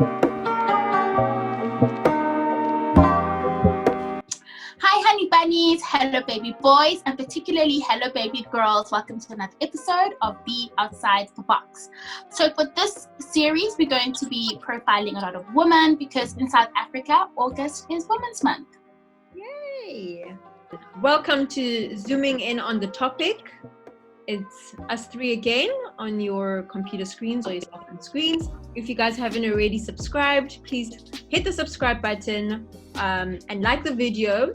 Hi, honey bunnies, hello, baby boys, and particularly hello, baby girls. Welcome to another episode of Be Outside the Box. So for this series, we're going to be profiling a lot of women because in South Africa, August is Women's Month. Yay! Welcome to Zooming In on the Topic. It's us three again on your computer screens or your cell phone screens. If you guys haven't already subscribed, please hit the subscribe button and like the video.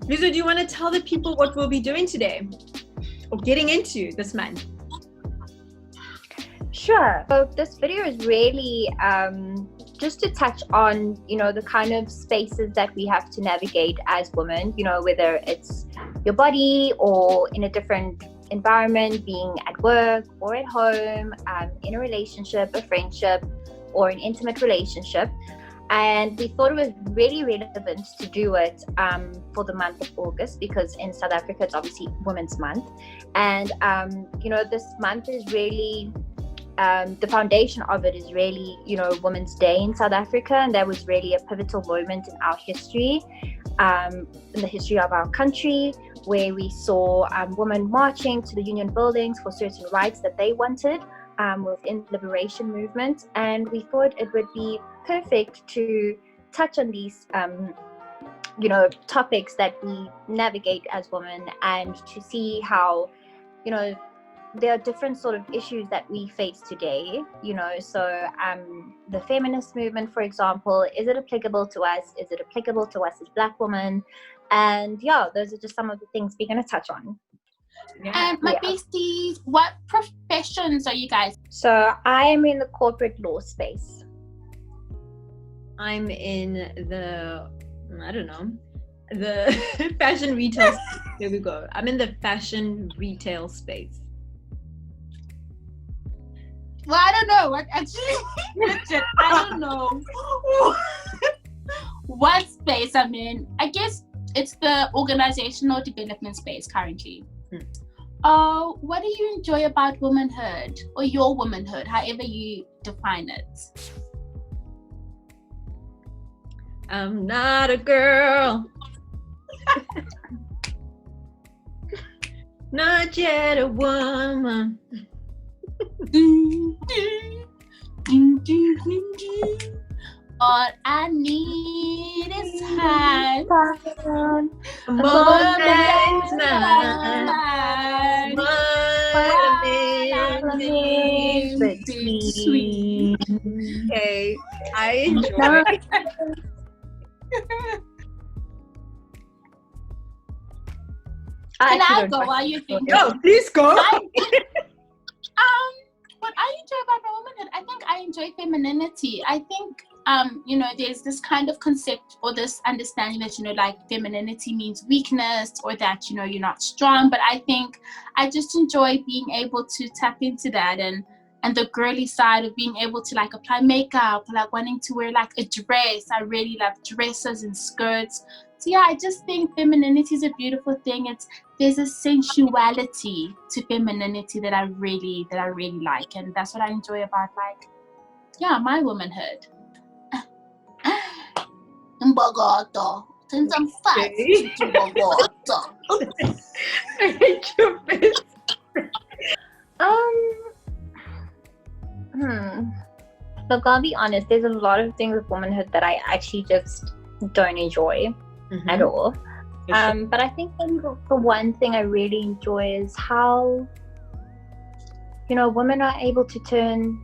Lizzo, do you want to tell the people what we'll be doing today or getting into this month? Sure. So this video is really just to touch on, the kind of spaces that we have to navigate as women, whether it's your body or in a different environment, being at work or at home, in a relationship, a friendship, or an intimate relationship. And we thought it was really relevant to do it for the month of August because in South Africa it's obviously Women's Month. And this month is really the foundation of it is really Women's Day in South Africa, and that was really a pivotal moment in our history, in the history of our country, where we saw women marching to the union buildings for certain rights that they wanted within the liberation movement. And we thought it would be perfect to touch on these topics that we navigate as women, and to see how there are different sort of issues that we face today, so the feminist movement, for example, is it applicable to us? Is it applicable to us as Black women? And yeah, those are just some of the things we're going to touch on. And my besties, what professions are you guys? So I am in the corporate law space. I'm in the fashion retail space. There we go. I'm in the fashion retail space. Well, I don't know. Legit, I don't know what space I'm in. I guess it's the organizational development space currently. What do you enjoy about womanhood or your womanhood, however you define it? I'm not a girl. Not yet a woman. All I need is time. A moment's mine. What a minute between. Okay, I enjoy it. Can I go while you think? No, please go. What I enjoy about my womanhood, I think I enjoy femininity. I think there's this kind of concept or this understanding that like femininity means weakness, or that you're not strong. But I think I just enjoy being able to tap into that and the girly side of being able to like apply makeup, or like wanting to wear like a dress. I really love dresses and skirts. So yeah, I just think femininity is a beautiful thing. There's a sensuality to femininity that I really like, and that's what I enjoy about my womanhood. Mbogoto. Since I'm fat, Mbogoto. I hate your face. Look, I'll be honest, there's a lot of things with womanhood that I actually just don't enjoy at all. But I think the one thing I really enjoy is how women are able to turn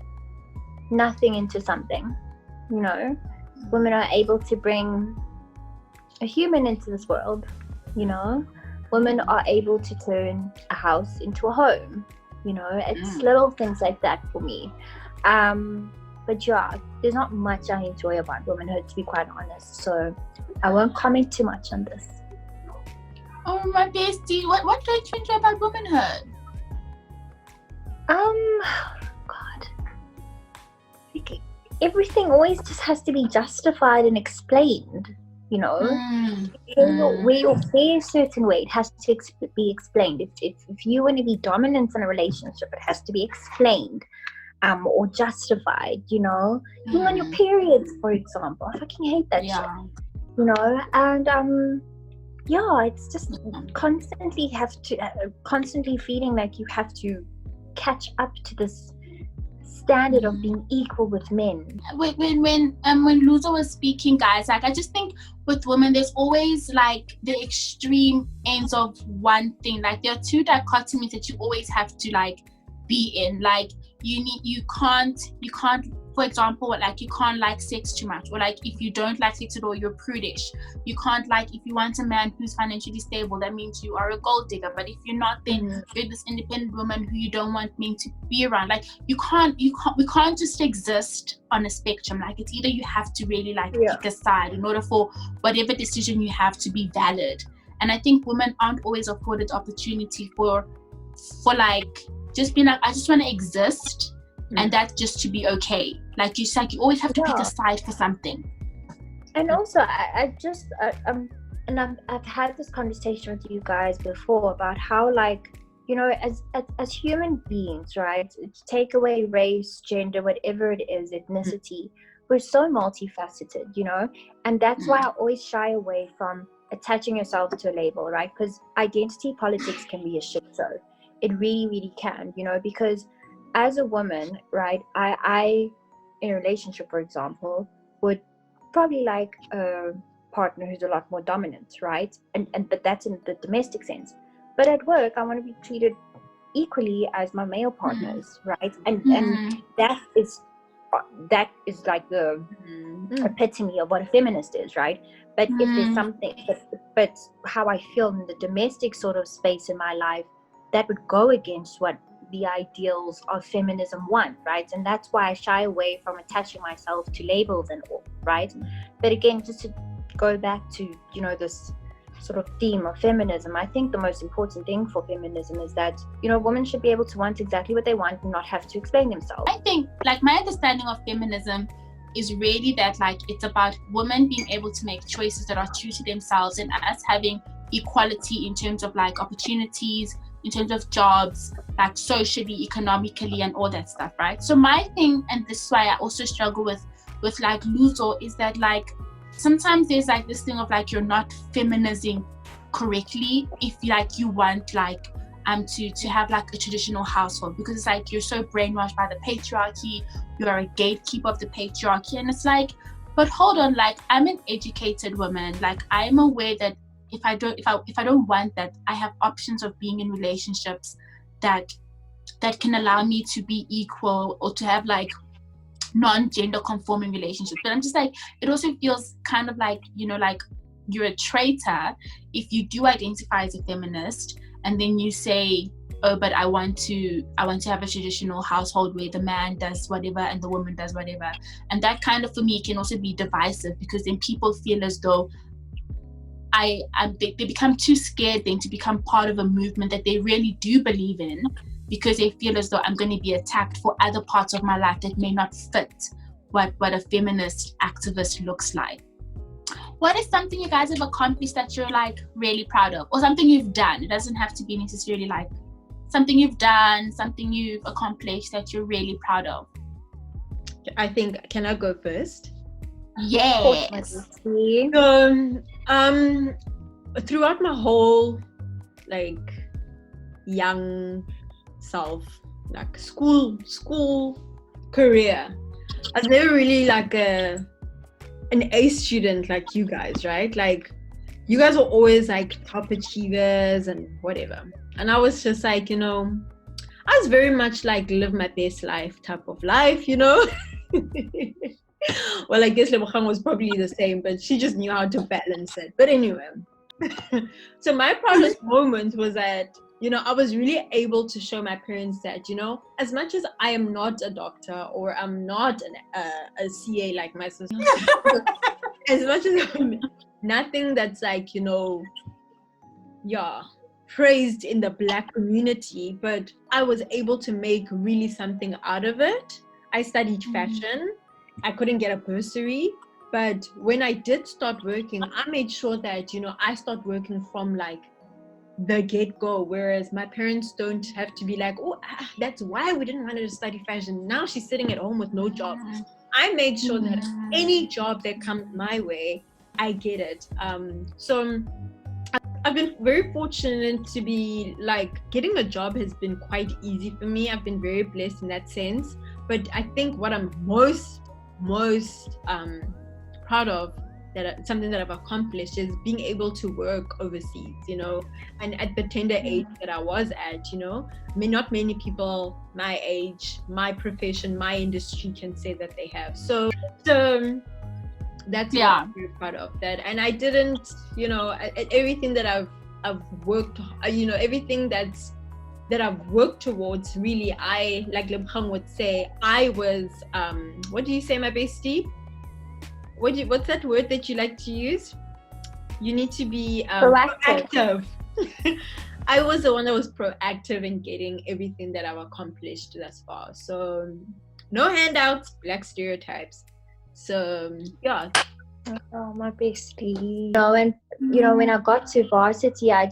nothing into something. Women are able to bring a human into this world. Women are able to turn a house into a home. It's little things like that for me. But yeah, there's not much I enjoy about womanhood, to be quite honest. So I won't comment too much on this. Oh, my bestie, what don't you enjoy about womanhood? God. Everything always just has to be justified and explained, Where your hair a certain way, it has to be explained. If you want to be dominant in a relationship, it has to be explained. or justified, you know, being on your periods, for example. I fucking hate that shit, you know. And yeah, it's just constantly feeling like you have to catch up to this standard of being equal with men. When Luzo was speaking, guys, like I just think with women there's always like the extreme ends of one thing. Like there are two dichotomies that you always have to like be in. Like you can't, for example, like you can't like sex too much, or like if you don't like sex at all, you're prudish. You can't, like, if you want a man who's financially stable, that means you are a gold digger. But if you're not, then you're this independent woman who you don't want men to be around. Like we can't just exist on a spectrum. Like it's either you have to really like pick a side in order for whatever decision you have to be valid. And I think women aren't always afforded the opportunity for like just being like, I just want to exist, and that just to be okay. Like you said, you always have to pick a side for something. And also, I've had this conversation with you guys before about how, like, you know, as human beings, right? Take away race, gender, whatever it is, ethnicity. We're so multifaceted, you know, and that's why I always shy away from attaching yourself to a label, right? Because identity politics can be a shit show. It really, really can, you know, because as a woman, right, I in a relationship, for example, would probably like a partner who's a lot more dominant, right? But that's in the domestic sense. But at work, I want to be treated equally as my male partners, right? And that is like the epitome of what a feminist is, right? But if there's something, but how I feel in the domestic sort of space in my life, that would go against what the ideals of feminism want, right? And that's why I shy away from attaching myself to labels and all, right? But again, just to go back to, you know, this sort of theme of feminism, I think the most important thing for feminism is that, you know, women should be able to want exactly what they want and not have to explain themselves. I think, like, my understanding of feminism is really that, like, it's about women being able to make choices that are true to themselves, and us having equality in terms of like opportunities, in terms of jobs, like socially, economically, and all that stuff, right? So my thing, and this is why I also struggle with like Luzo, is that like sometimes there's like this thing of like you're not feminizing correctly if like you want like to have like a traditional household, because it's like you're so brainwashed by the patriarchy, you are a gatekeeper of the patriarchy, and it's like, but hold on, like I'm an educated woman, like I'm aware that if I don't want that, I have options of being in relationships that can allow me to be equal, or to have like non-gender conforming relationships. But I'm just like, it also feels kind of like, you know, like you're a traitor if you do identify as a feminist and then you say, oh, but I want to have a traditional household where the man does whatever and the woman does whatever. And that kind of, for me, can also be divisive, because then people feel as though they become too scared then to become part of a movement that they really do believe in, because they feel as though I'm going to be attacked for other parts of my life that may not fit what a feminist activist looks like. What is something you guys have accomplished that you're like really proud of, or something you've done? It doesn't have to be necessarily like something you've done, something you've accomplished that you're really proud of. I think, can I go first? Yes. So, throughout my whole like young self, like school career, I was never really like an A student like you guys, right? Like you guys were always like top achievers and whatever, and I was just like, you know, I was very much like live my best life type of life, you know. Well, I guess Lebogang was probably the same, but she just knew how to balance it. But anyway, so my proudest moment was that, you know, I was really able to show my parents that, you know, as much as I am not a doctor or I'm not a CA like my sister, as much as I'm nothing that's like, you know, praised in the Black community, but I was able to make really something out of it. I studied fashion. I couldn't get a bursary, but when I did start working, I made sure that, you know, I start working from like the get-go, whereas my parents don't have to be like, oh, that's why we didn't want her to study fashion. Now she's sitting at home with no job. I made sure that any job that comes my way, I get it. So I've been very fortunate to be like, getting a job has been quite easy for me. I've been very blessed in that sense. But I think what I'm most proud of, something that I've accomplished, is being able to work overseas, you know, and at the tender age that I was at, you know. I mean, not many people my age, my profession, my industry can say that they have. So that's what I'm very proud of that. And I didn't, you know, everything that I've worked, you know, everything that I've worked towards, really, I, like Lebkhang would say, I was, what do you say, my bestie? What's that word that you like to use? You need to be proactive. I was the one that was proactive in getting everything that I've accomplished thus far. So no handouts, black stereotypes. So yeah. Oh, my bestie. You know, and you know, when I got to varsity, I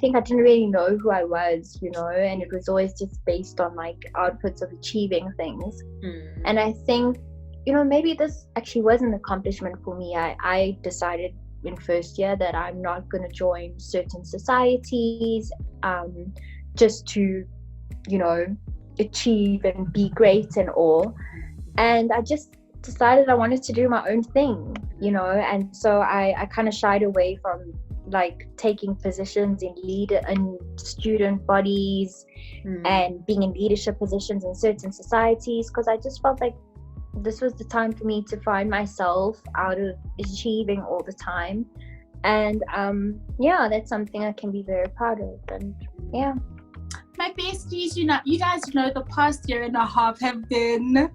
think I didn't really know who I was, you know, and it was always just based on like outputs of achieving things. And I think, you know, maybe this actually was an accomplishment for me. I decided in first year that I'm not going to join certain societies just to, you know, achieve and be great and all. And I just decided I wanted to do my own thing, you know, and so I kind of shied away from like taking positions in student bodies and being in leadership positions in certain societies, because I just felt like this was the time for me to find myself out of achieving all the time. And yeah, that's something I can be very proud of. And yeah, my besties, you know, you guys know the past year and a half have been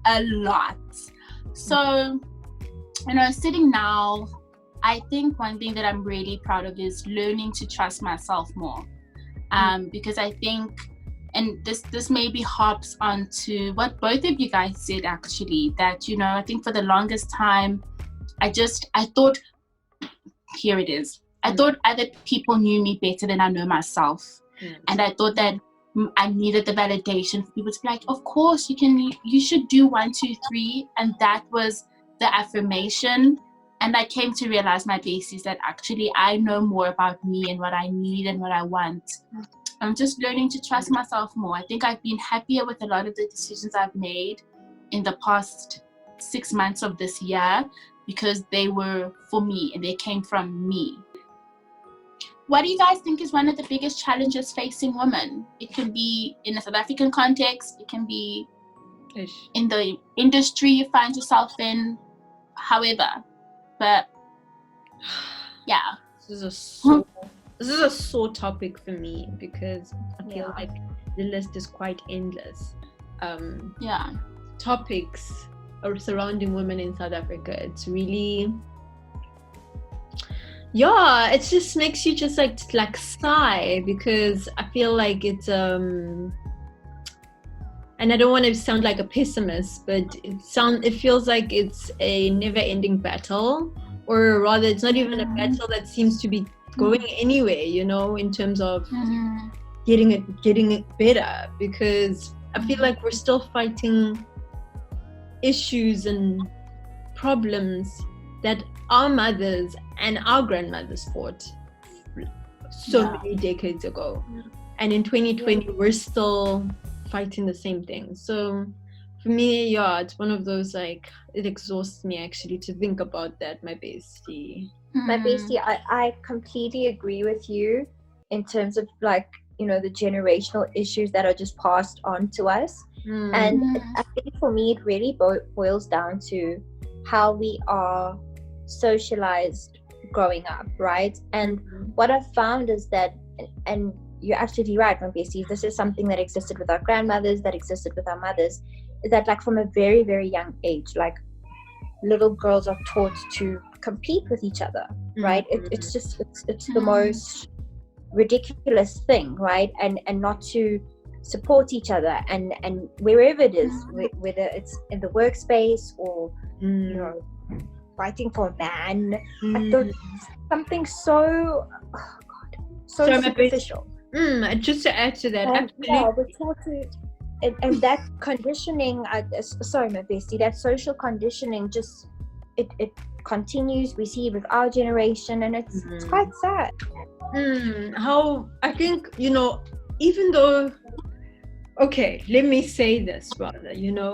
a lot. So, you know, sitting now, I think one thing that I'm really proud of is learning to trust myself more, because I think, and this maybe harps onto what both of you guys said, actually, that, you know, I think for the longest time, I thought, here it is, I thought other people knew me better than I know myself. And I thought that I needed the validation for people to be like, of course you should do 1, 2, 3, and that was the affirmation. And I came to realize, my basis, that actually I know more about me and what I need and what I want. I'm just learning to trust myself more. I think I've been happier with a lot of the decisions I've made in the past 6 months of this year, because they were for me and they came from me. What do you guys think is one of the biggest challenges facing women? It can be in a South African context, it can be in the industry you find yourself in, however. But yeah. This is a sore topic for me, because I feel like the list is quite endless. Topics surrounding women in South Africa. It's really, it just makes you just like sigh, because I feel like it's and I don't want to sound like a pessimist, but it feels like it's a never-ending battle, or rather, it's not even a battle that seems to be going anywhere, you know, in terms of getting it better, because I feel like we're still fighting issues and problems that our mothers and our grandmothers fought many decades ago, and in 2020 we're still fighting the same thing. So for me, it's one of those, like, it exhausts me actually to think about that, my bestie. My bestie, I completely agree with you in terms of, like, you know, the generational issues that are just passed on to us. And I think for me, it really boils down to how we are socialized growing up, right? And what I've found is that, and you're absolutely right, my bestie, this is something that existed with our grandmothers, that existed with our mothers, is that, like, from a very, very young age, like, little girls are taught to compete with each other, right? It's the most ridiculous thing, right? And not to support each other, and wherever it is, whether it's in the workspace or you know, fighting for a man. I thought something so so So my superficial. just to add to that, And absolutely. yeah, we're taught to, and that conditioning, sorry, my bestie, that social conditioning just it continues. We see it with our generation, and it's quite sad. How I think, even though, okay, let me say this rather,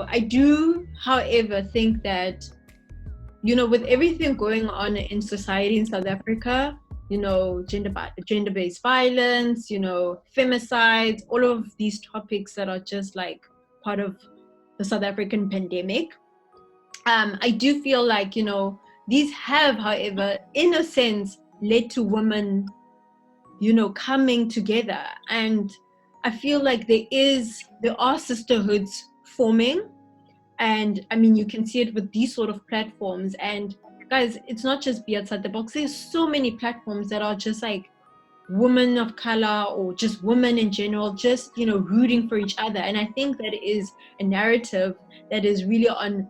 I do, however, think that, with everything going on in society in South Africa, gender-based violence, femicides, all of these topics that are just like part of the South African pandemic. I do feel like, these have, however, in a sense, led to women, coming together. And I feel like there are sisterhoods forming. And I mean, you can see it with these sort of platforms. And guys, it's not just Be Outside the Box. There's so many platforms that are just like women of color or just women in general, just, rooting for each other. And I think that is a narrative that is really on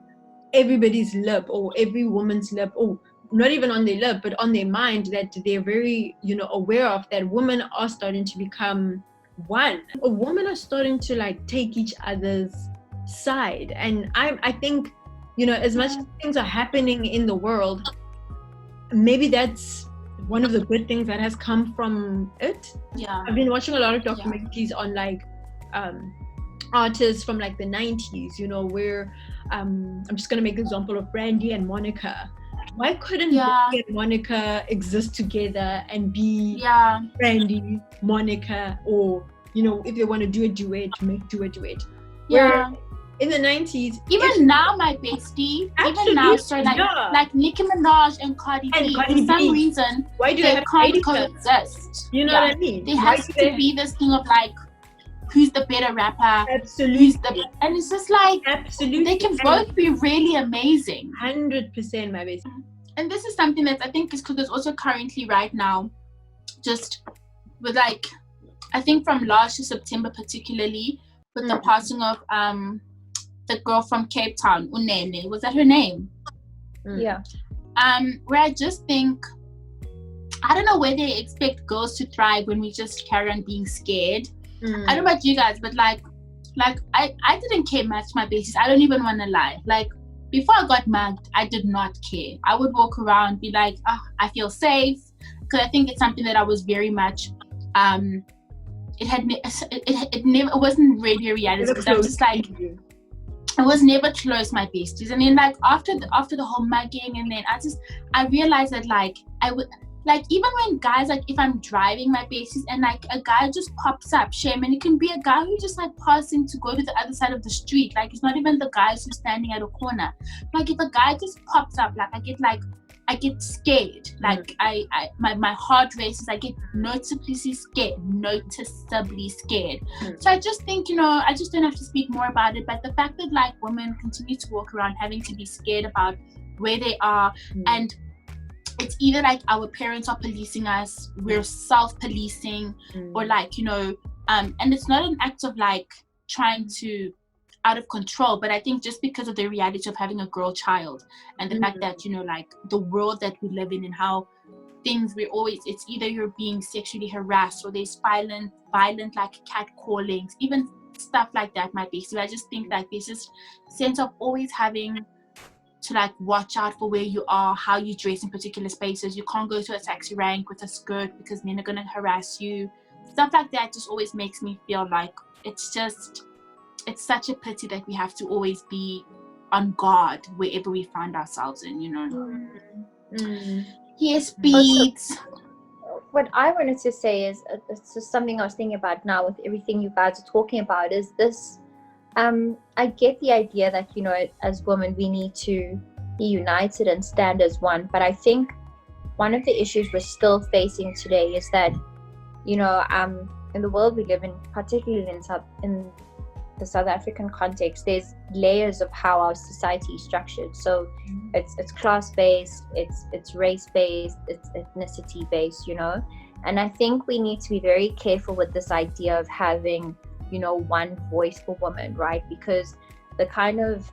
everybody's lip, or every woman's lip, or not even on their lip, but on their mind, that they're very, aware of, that women are starting to become one. Women are starting to like take each other's side. And I think, as much as things are happening in the world, maybe that's one of the good things that has come from it. Yeah. I've been watching a lot of documentaries on like artists from like the 90s, where I'm just gonna make an example of Brandy and Monica. Why couldn't Brandy and Monica exist together and be Brandy, Monica, or if they want to do a duet, do a duet? Yeah. Where in the 90s, even now, my bestie, even now, so like Nicki Minaj and Cardi B, for some reason, why do they can't coexist. You know what I mean? There has to be this thing of like, who's the better rapper? Absolutely. And it's just like, absolutely, they can both be really amazing. 100%, my bestie. And this is something that I think is because there's also currently right now, just with like, I think from last year, September particularly, with the passing of the girl from Cape Town, Unene, was that her name? Yeah. Where I just think, I don't know where they expect girls to thrive when we just carry on being scared. I don't know about you guys, but like I didn't care much, my basis. I don't even want to lie. Like, before I got mugged, I did not care. I would walk around, be like, I feel safe, because I think it's something that I was very much it wasn't really a reality, because I'm just like, I was never close, my besties. And then like after the whole mugging, and then I realized that like I would, like, even when guys, like if I'm driving, my besties, and like a guy just pops up, shame, and it can be a guy who just like passing to go to the other side of the street, like it's not even the guys who's standing at a corner. Like if a guy just pops up, like I get scared, like my heart races, I get noticeably scared. So I just think, I just don't have to speak more about it, but the fact that like women continue to walk around having to be scared about where they are, and it's either like our parents are policing us, we're self-policing, or like, and it's not an act of like trying to out of control, but I think just because of the reality of having a girl child, and the fact that, like the world that we live in, and how things, it's either you're being sexually harassed, or there's violent like catcallings, even stuff like that might be. So I just think that there's this sense of always having to like watch out for where you are, how you dress in particular spaces. You can't go to a taxi rank with a skirt because men are gonna harass you. Stuff like that just always makes me feel like it's such a pity that we have to always be on guard wherever we find ourselves in, Yes, beats. What I wanted to say is, it's just something I was thinking about now with everything you guys are talking about, is this, I get the idea that, as women, we need to be united and stand as one. But I think one of the issues we're still facing today is that, in the world we live in, particularly in the South African context, there's layers of how our society is structured. So it's class-based, it's race-based, it's ethnicity-based, And I think we need to be very careful with this idea of having, one voice for women, right? Because the kind of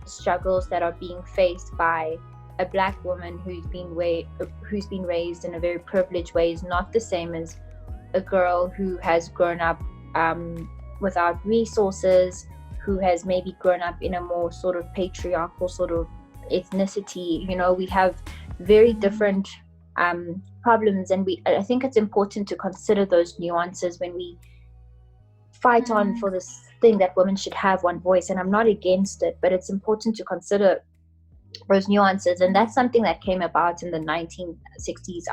struggles that are being faced by a Black woman who's been raised in a very privileged way is not the same as a girl who has grown up without resources, who has maybe grown up in a more sort of patriarchal sort of ethnicity. You know, we have very different problems, and I think it's important to consider those nuances when we fight on for this thing that women should have one voice. And I'm not against it, but it's important to consider those nuances. And that's something that came about in the 1960s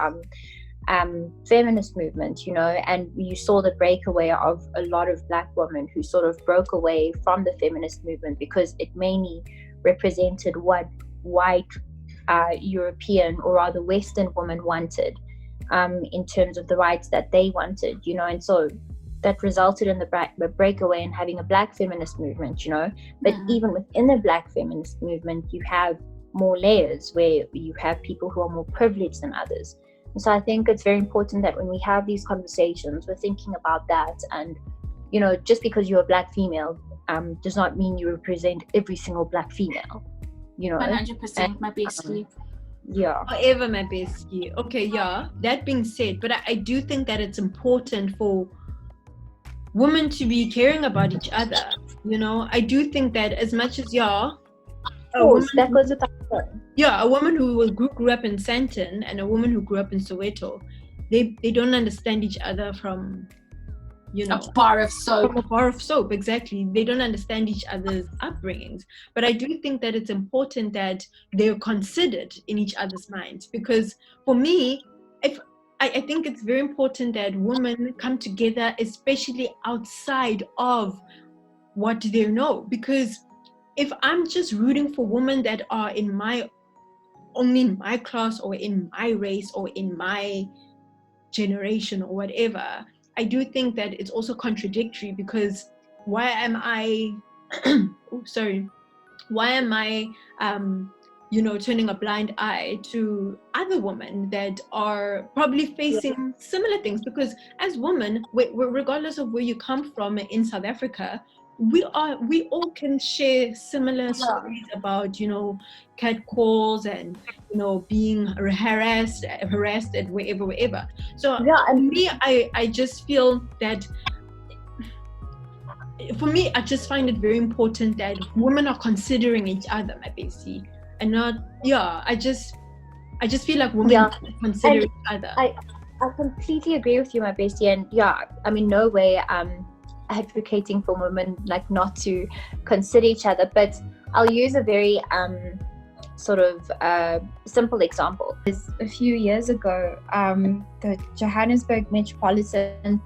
feminist movement, you know, and you saw the breakaway of a lot of Black women who sort of broke away from the feminist movement because it mainly represented what white European, or rather Western women wanted in terms of the rights that they wanted, you know. And so that resulted in the breakaway and having a Black feminist movement, you know. But even within the Black feminist movement, you have more layers where you have people who are more privileged than others. And so I think it's very important that when we have these conversations, we're thinking about that. And, you know, just because you're a Black female does not mean you represent every single Black female, you know. 100%, my bestie. Yeah. However, my bestie. Okay, yeah. That being said, but I do think that it's important for women to be caring about each other. You know, I do think that as much as a woman who grew up in Sandton and a woman who grew up in Soweto, they don't understand each other from, you know, a bar of soap. From a bar of soap, exactly. They don't understand each other's upbringings. But I do think that it's important that they're considered in each other's minds, because for me, I think it's very important that women come together, especially outside of what they know. Because if I'm just rooting for women that are only in my class or in my race or in my generation or whatever, I do think that it's also contradictory, because why am I turning a blind eye to other women that are probably facing similar things? Because as women, regardless of where you come from in South Africa, we all can share similar stories about, you know, catcalls and, you know, being harassed at wherever. So for me, I just feel that, for me, I just find it very important that women are considering each other, my bestie, and not, I just feel like women consider each other. I completely agree with you, my bestie, and I mean, no way advocating for women like not to consider each other, but I'll use a very sort of simple example. A few years ago, the Johannesburg Metropolitan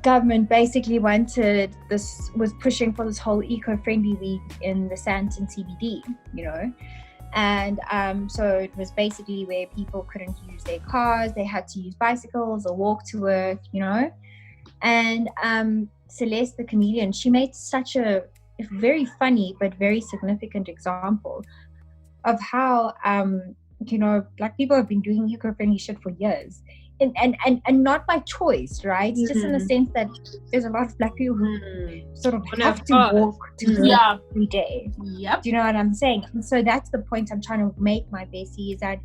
government basically was pushing for this whole eco-friendly week in the Sandton CBD, you know. And so it was basically where people couldn't use their cars, they had to use bicycles or walk to work, you know. And Celeste, the comedian, she made such a very funny but very significant example of how you know, Black people have been doing eco-friendly shit for years, and not by choice, right? It's just in the sense that there's a lot of Black people who sort of have to walk to work every day. Yep. Do you know what I'm saying? And so that's the point I'm trying to make, my bestie, is that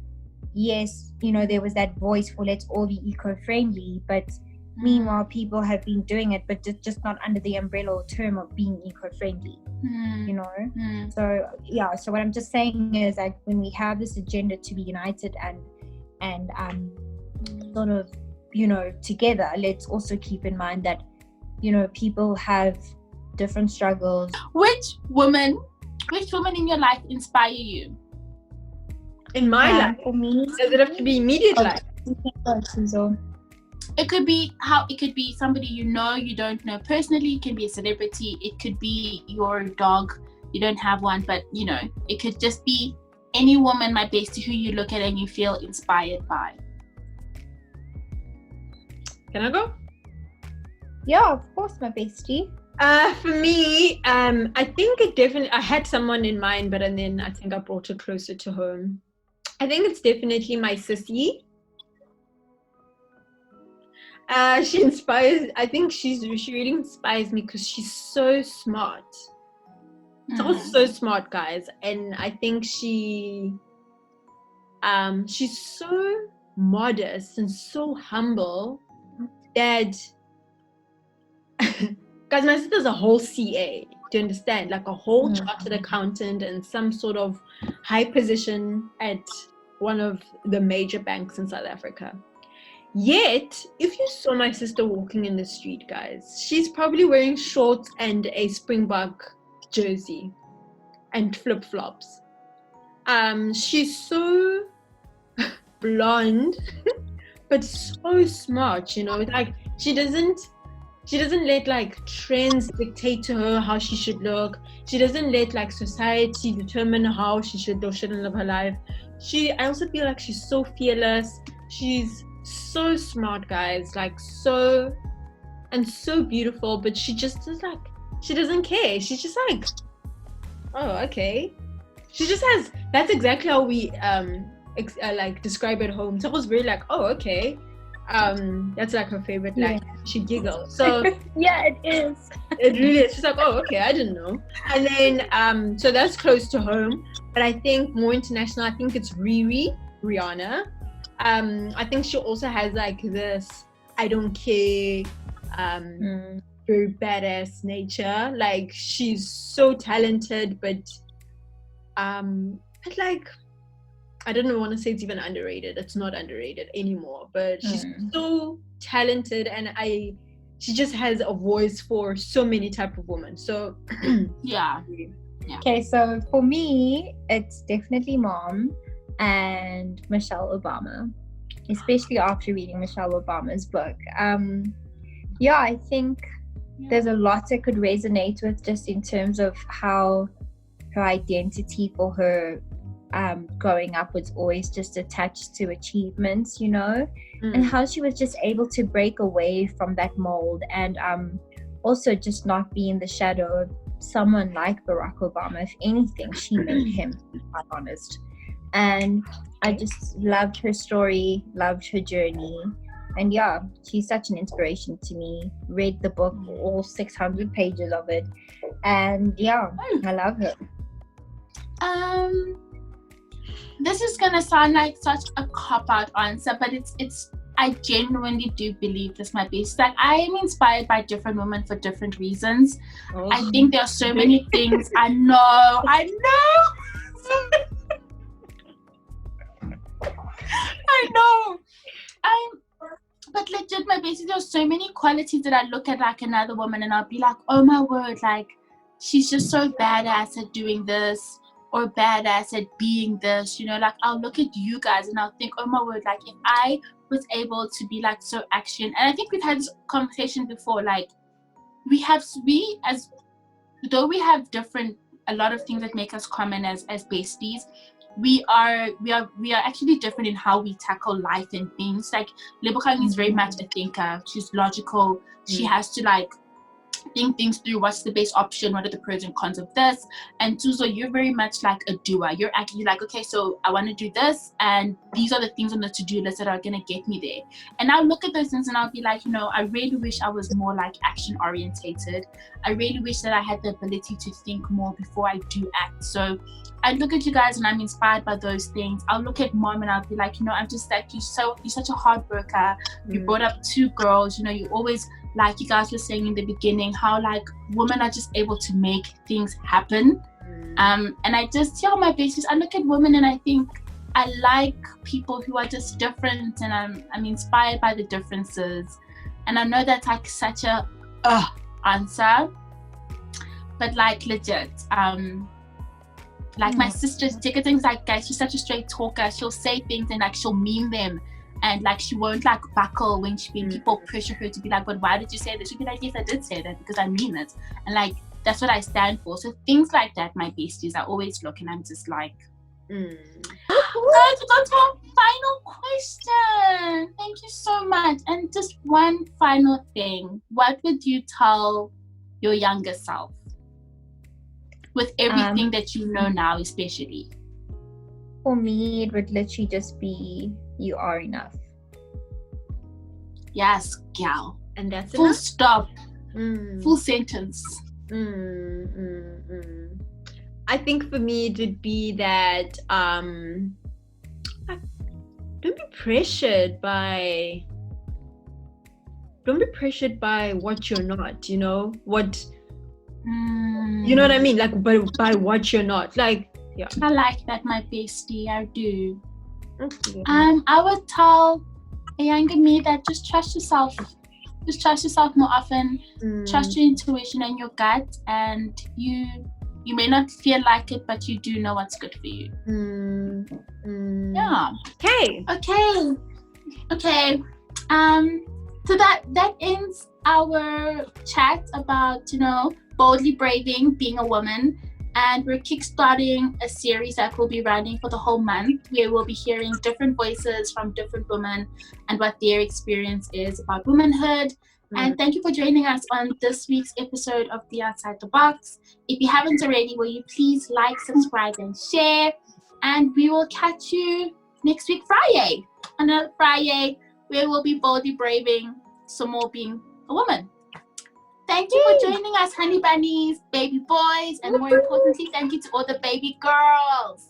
yes, you know, there was that voice for let's all be eco-friendly, but meanwhile people have been doing it, but just not under the umbrella or term of being eco-friendly, you know. So so what I'm just saying is that when we have this agenda to be united and sort of, you know, together, let's also keep in mind that, you know, people have different struggles. Which woman in your life inspire you? In my life? For me, does it have to be immediate life? It could be somebody you know, you don't know personally. It can be a celebrity. It could be your dog. You don't have one, but you know, it could just be any woman, my bestie, who you look at and you feel inspired by. Can I go? Yeah, of course, my bestie. For me, I think I had someone in mind, but then I think I brought her closer to home. I think it's definitely my sissy. She inspires. I think she really inspires me because she's so smart. So smart, guys, and I think she's so modest and so humble that guys, my sister's a whole CA. Do you understand? Like a whole chartered accountant and some sort of high position at one of the major banks in South Africa. Yet, if you saw my sister walking in the street, guys, she's probably wearing shorts and a Springbok jersey and flip-flops. She's so blonde, but so smart, you know, like she doesn't let like trends dictate to her how she should look. She doesn't let like society determine how she should or shouldn't live her life. I also feel like she's so fearless. She's so smart, guys, like so beautiful, but she just is like, she doesn't care. She's just like, oh, okay. She just has, that's exactly how we like describe at home. So I was very like, oh, okay. That's like her favorite line. Yeah. She giggles. So yeah, it is. It really is. She's like, oh, okay, I didn't know. And then so that's close to home. But I think more international, I think it's Rihanna. I think she also has like this I don't care, very badass nature. Like she's so talented, but like I don't want to say it's even underrated. It's not underrated anymore, but she's so talented, and she just has a voice for so many type of women. So yeah. Okay, so for me, it's definitely Mom and Michelle Obama, especially after reading Michelle Obama's book. Yeah, I think there's a lot I could resonate with, just in terms of how her identity for her growing up was always just attached to achievements, you know, and how she was just able to break away from that mold, and also just not be in the shadow of someone like Barack Obama. If anything, she made him, to be quite honest. And I just loved her story, loved her journey, and yeah, she's such an inspiration to me. Read the book, all 600 pages of it, and yeah, I love her. This is gonna sound like such a cop-out answer, but it's I genuinely do believe this might be. It's that I am inspired by different women for different reasons. I think there are so many things. I know. But legit, my basically, there's so many qualities that I look at like another woman and I'll be like, oh my word, like she's just so badass at doing this, or badass at being this, you know. Like I'll look at you guys and I'll think, oh my word, like if I was able to be like so action. And I think we've had this conversation before, like though we have a lot of things that make us common as besties, we are actually different in how we tackle life and things. Like Lebogang is very much a thinker. She's logical. She has to like think things through. What's the best option? What are the pros and cons of this? And Tuzo, you're very much like a doer. You're actually like, okay, so I want to do this, and these are the things on the to-do list that are going to get me there. And I'll look at those things and I'll be like, you know, I really wish I was more like action orientated. I really wish that I had the ability to think more before I do act. So I look at you guys and I'm inspired by those things. I'll look at Mom and I'll be like, you know, I'm just like, you're such a hard worker. You brought up 2 girls, you know, you always, like you guys were saying in the beginning, how like women are just able to make things happen. And I just tell my basis, I look at women and I think I like people who are just different, and I'm inspired by the differences. And I know that's like such a answer, but like legit, like my sister's things like, guys, she's such a straight talker. She'll say things and like she'll mean them. And like she won't like buckle when people pressure her to be like, but why did you say this? She'll be like, yes, I did say that because I mean it. And like that's what I stand for. So things like that, my besties, I always look and I'm just like, guys, we got to our final question. Thank you so much. And just one final thing. What would you tell your younger self with everything that you know now, especially? For me, it would literally just be, you are enough. Yes, gal. And that's full enough? Stop. Full sentence. I think for me it would be that don't be pressured by what you're not, you know what you know what I mean, like by what you're not, like, yeah. I like that, my bestie. I do. Okay. I would tell a younger me that just trust yourself. Just trust yourself more often. Trust your intuition and your gut, and you may not feel like it, but you do know what's good for you. Yeah. Okay. So that ends our chat about, you know, boldly braving being a woman. And we're kickstarting a series that will be running for the whole month, where we'll be hearing different voices from different women and what their experience is about womanhood. And thank you for joining us on this week's episode of The Outside the Box. If you haven't already, will you please like, subscribe, and share? And we will catch you next week, Friday. Another Friday, where we'll be boldly braving some more being a woman. Thank you for joining us, honey bunnies, baby boys, and more importantly, thank you to all the baby girls.